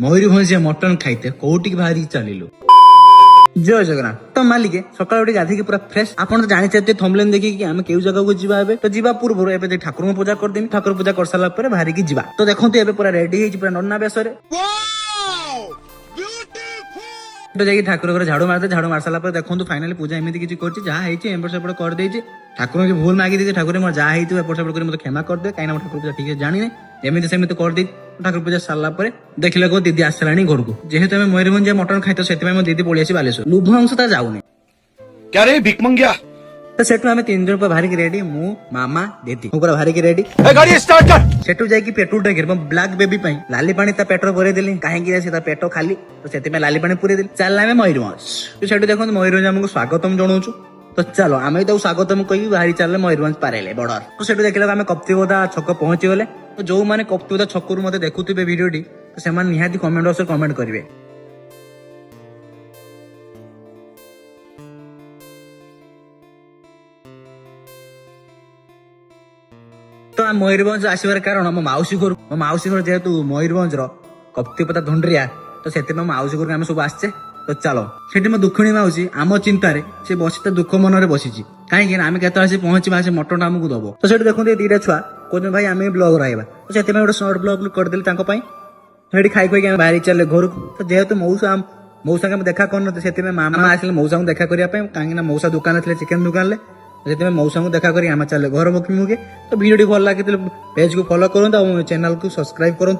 Mayurbhanj mutton ଖାଇତେ କୋଉଠିକି ବାହାରି ଚାଲିଲୁ। ଜୟ ଜଗନ୍ନାଥ। ତ ମାଲିକେ ସକାଳୁ ଉଠି ଗାଧେଇକି ପୁରା ଫ୍ରେଶ। ଆପଣ ତ ଜାଣିଛନ୍ତି ଥମ୍ବନେଲ ଦେଖିକି ଆମେ କେଉଁ ଜାଗାକୁ ଯିବା। ଏବେ ତ ଯିବା ପୂର୍ବରୁ ଏବେ ଠାକୁରଙ୍କୁ ପୂଜା କରିଦେମି। ଠାକୁର ପୂଜା କରିସାରିଲା ପରେ ବାହାରିକି ଯିବା। ତ ଦେଖନ୍ତୁ ଏବେ ପୁରା ରେଡି ହେଇଛି ପୁରା ନନା ବେଶରେ। ଯାଇକି ଠାକୁର ଘରେ ଝାଡୁ ମାରିଦେ। ଝାଡୁ ମାରି ସାରିଲା ପରେ ଦେଖନ୍ତୁ ଫାଇନାଲି ପୂଜା ଏମିତି କିଛି କରିଛି। ଯାହା ହେଇଛି ଏପଟ ସେପଟ କରିଦେଇଛି। ଠାକୁରଙ୍କୁ ଭୁଲ ମାଗି ଦେଇଛି। ଠାକୁର ମୋର ଯାହା ହେଇଥିବ ଏପଟ ସେପଟ କରି ମତେ କ୍ଷମା କରିଦେ। କାହିଁକି ନା ଠାକୁର ପୂଜା ଠିକ ଜାଣିନି। ଏମିତି ସେମିତି କରିଦେଇଛି। ଠାକୁର ପୂଜା ସାରିଲା ପରେ ଦେଖିଲେ କୋ ଦିଦି ଆସିଲାଣି ଘରକୁ। ଯେହେତୁ ଆମେ ମୟୂରଭଞ୍ଜ ମଟନ ଖାଇତ ସେଥିପାଇଁ ମୋ ଦିଦି ପଳେଇ ଆସି ବାଲେଶ୍ୱର। ଲୁଭ ଅଂଶ ତା ଯାଉନି। କ୍ୟାରେ ଭିକ ମଙ୍ଗିଆ। ତ ସେଠୁ ଆମେ 3 ଜଣ ପୁରା ବାହାରିକି ରେଡି। ମୁଁ ମାମା ଦିଦି ମୁଁ ପୁରା ବାହାରିକି ରେଡି। ଗାଡି ଷ୍ଟାର୍ଟ କର। ସେଠୁ ଯାଇକି ପେଟ୍ରୋଲ ଟାଙ୍କି ବ୍ଲାକ୍ ବେବି ପାଇଁ ଲାଲି ପାଣି ତା ପେଟ୍ରୋଲ ପୁରେଇ ଦେଲି। କାହିଁକି ସେ ତା ପେଟ ଖାଲି ତ ସେଥିପାଇଁ ଲାଲି ପାଣି ପୁରେଇ ଦେଲି। ଚାଲିଲା ଆମେ ମୟୂରଭଞ୍ଜ। ସେଠୁ ଦେଖନ୍ତୁ ମୟୂରଭଞ୍ଜ ଆମକୁ ସ୍ୱାଗତମ ଜଣାଉଛୁ। ତ ଚାଲ ଆମେ ତାକୁ ସ୍ୱାଗତମ କହିକି ବାହାରି ଚାଲିଲେ ମୟୂରଭଞ୍ଜ ପାରେଇଲେ ବର୍ଡର। ତ ସେଠୁ ଦେଖିଲା ଆମେ କପ୍ତିବଦା ଛକ ପହଞ୍ଚିଗଲେ। ତ ଯୋଉମାନେ କପ୍ତିବଦା ଛକରୁ ମତେ ଦେଖୁଥିବେ ଭିଡିଓଟି ତ ସେମାନେ ନିହାତି କମେଣ୍ଟ ବକ୍ସରେ କମେଣ୍ଟ କରିବେ। ତ ମୟୂରଭଞ୍ଜ ଆସିବାର କାରଣ ମୋ ମାଉସୀ ଘର ଯେହେତୁ ମୟୂରଭଞ୍ଜର କପ୍ତିପଦା ଧୁଣ୍ଡରିଆ ତ ସେଥିପାଇଁ ମାଉସୀ ଘରକୁ ଆମେ ସବୁ ଆସିଛେ। ତ ଚାଲ ସେଠି ମୋ ଦୁଃଖଣୀ ମାଉସୀ ଆମ ଚିନ୍ତାରେ ସେ ବସି ତା ଦୁଃଖ ମନରେ ବସିଛି। କାହିଁକି ନା ଆମେ କେତେବେଳେ ଆସି ପହଞ୍ଚିବା ସେ ମଟନ ଆମକୁ ଦବ। ତ ସେଠି ଦେଖନ୍ତୁ ଏ ଦିଟା ଛୁଆ କହୁଛନ୍ତି ଭାଇ ଆମେ ବ୍ଲଗ ରହିବା। ତ ସେଥିପାଇଁ ଗୋଟେ ସର୍ଟ ବ୍ଲଗ କରିଦେଲି ତାଙ୍କ ପାଇଁ। ସେଠି ଖାଇ ଖାଇକି ଆମେ ବାହାରି ଚାଲିଲେ ଘରକୁ। ତ ଯେହେତୁ ମଉସାଙ୍କୁ ଆମେ ଦେଖା କରୁନଥିଲେ ସେଥିପାଇଁ ମାମା ଆସିଲେ ମଉସାଙ୍କୁ ଦେଖା କରିବା ପାଇଁ। କାହିଁକି ନା ମଉସା ଦୋକାନରେ ଥିଲେ ଚିକେନ ଦୋକାନରେ। ସେଥିପାଇଁ ମଉସାଙ୍କୁ ଦେଖା କରି ଆମେ ଚାଲେ ଘର ମୁଖି। ତ ଭିଡିଓଟି ଭଲ ଲାଗିଥିଲେ ପେଜକୁ ଫଲୋ କରନ୍ତୁ ଆଉ ଚ୍ୟାନେଲକୁ ସବସ୍କ୍ରାଇବ କରନ୍ତୁ।